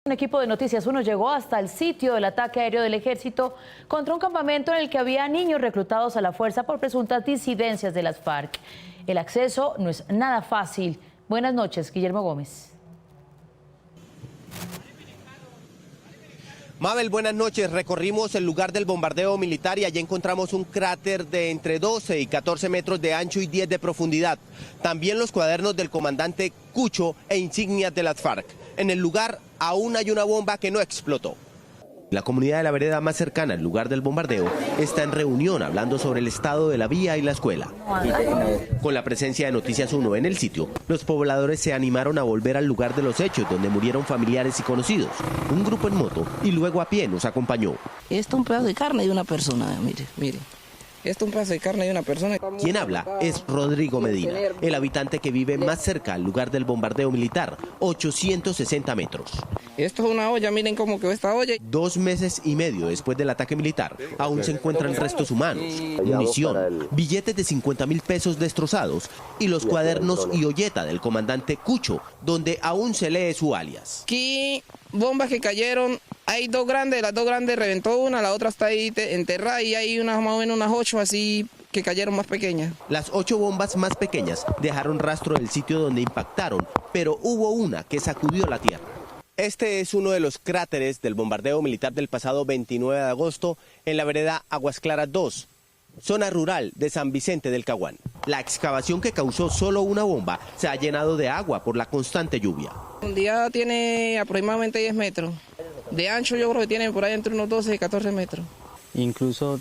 Un equipo de Noticias 1 llegó hasta el sitio del ataque aéreo del ejército contra un campamento en el que había niños reclutados a la fuerza por presuntas disidencias de las FARC. El acceso no es nada fácil. Buenas noches, Guillermo Gómez. Mabel, buenas noches. Recorrimos el lugar del bombardeo militar y allí encontramos un cráter de entre 12 y 14 metros de ancho y 10 de profundidad. También los cuadernos del comandante Cucho e insignias de las FARC. En el lugar aún hay una bomba que no explotó. La comunidad de la vereda más cercana al lugar del bombardeo está en reunión hablando sobre el estado de la vía y la escuela. Con la presencia de Noticias 1 en el sitio, los pobladores se animaron a volver al lugar de los hechos donde murieron familiares y conocidos. Un grupo en moto y luego a pie nos acompañó. Esto es un pedazo de carne de una persona, mire. Esto es un pedazo de carne de una persona. Quien habla es Rodrigo Medina, el habitante que vive más cerca al lugar del bombardeo militar, 860 metros. Esto es una olla, miren cómo quedó esta olla. 2 meses y medio después del ataque militar, aún se encuentran restos humanos, munición, billetes de 50.000 pesos destrozados y los cuadernos y olleta del comandante Cucho, donde aún se lee su alias. Aquí bombas que cayeron, hay dos grandes, las dos grandes reventó una, la otra está ahí enterrada y hay unas más o menos unas 8 así que cayeron más pequeñas. Las 8 bombas más pequeñas dejaron rastro del sitio donde impactaron, pero hubo una que sacudió la tierra. Este es uno de los cráteres del bombardeo militar del pasado 29 de agosto en la vereda Aguas Claras 2, zona rural de San Vicente del Caguán. La excavación que causó solo una bomba se ha llenado de agua por la constante lluvia. Un día tiene aproximadamente 10 metros. De ancho yo creo que tiene por ahí entre unos 12 y 14 metros. Incluso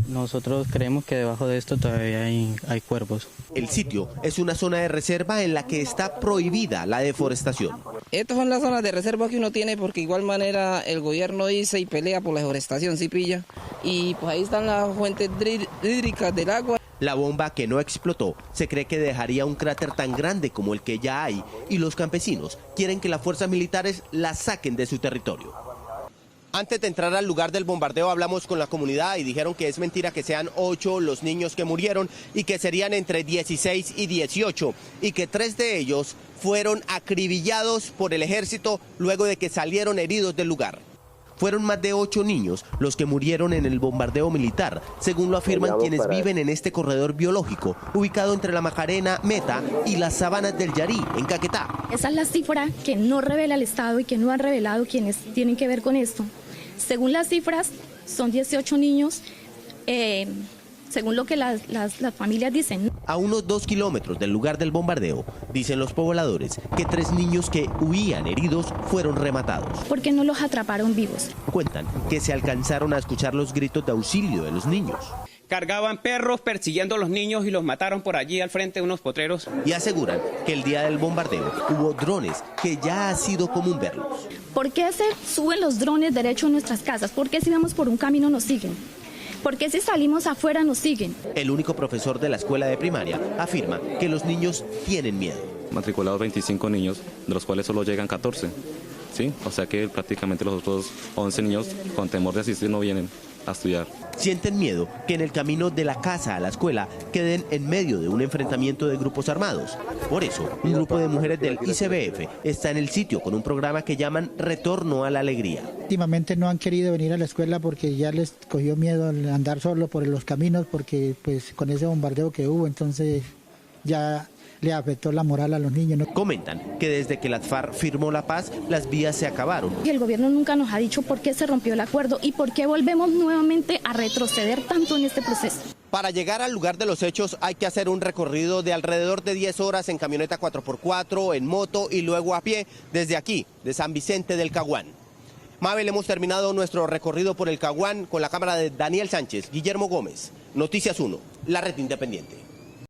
nosotros creemos que debajo de esto todavía hay cuerpos. El sitio es una zona de reserva en la que está prohibida la deforestación. Estas son las zonas de reserva que uno tiene porque igual manera el gobierno dice y pelea por la deforestación, ¿sí pilla? Y pues ahí están las fuentes hídricas del agua. La bomba que no explotó se cree que dejaría un cráter tan grande como el que ya hay y los campesinos quieren que las fuerzas militares la saquen de su territorio. Antes de entrar al lugar del bombardeo hablamos con la comunidad y dijeron que es mentira que sean 8 los niños que murieron y que serían entre 16 y 18 y que 3 de ellos fueron acribillados por el ejército luego de que salieron heridos del lugar. Fueron más de 8 niños los que murieron en el bombardeo militar, según lo afirman quienes viven en este corredor biológico, ubicado entre la Macarena, Meta y las sabanas del Yarí, en Caquetá. Esa es la cifra que no revela el Estado y que no han revelado quienes tienen que ver con esto. Según las cifras, son 18 niños, según lo que las familias dicen. A unos 2 kilómetros del lugar del bombardeo, dicen los pobladores que 3 niños que huían heridos fueron rematados. ¿Por qué no los atraparon vivos? Cuentan que se alcanzaron a escuchar los gritos de auxilio de los niños. Cargaban perros persiguiendo a los niños y los mataron por allí al frente de unos potreros. Y aseguran que el día del bombardeo hubo drones que ya ha sido común verlos. ¿Por qué se suben los drones derecho a nuestras casas? ¿Por qué si vamos por un camino nos siguen? ¿Por qué si salimos afuera nos siguen? El único profesor de la escuela de primaria afirma que los niños tienen miedo. Matriculados 25 niños, de los cuales solo llegan 14. ¿Sí? O sea que prácticamente los otros 11 niños con temor de asistir no vienen a estudiar. Sienten miedo que en el camino de la casa a la escuela queden en medio de un enfrentamiento de grupos armados. Por eso, un grupo de mujeres del ICBF está en el sitio con un programa que llaman Retorno a la Alegría. Últimamente no han querido venir a la escuela porque ya les cogió miedo andar solo por los caminos porque pues con ese bombardeo que hubo, entonces ya le afectó la moral a los niños, ¿no? Comentan que desde que las FARC firmó la paz, las vías se acabaron. Y el gobierno nunca nos ha dicho por qué se rompió el acuerdo y por qué volvemos nuevamente a retroceder tanto en este proceso. Para llegar al lugar de los hechos hay que hacer un recorrido de alrededor de 10 horas en camioneta 4x4, en moto y luego a pie desde aquí, de San Vicente del Caguán. Mabel, hemos terminado nuestro recorrido por el Caguán con la cámara de Daniel Sánchez, Guillermo Gómez, Noticias 1, la red independiente.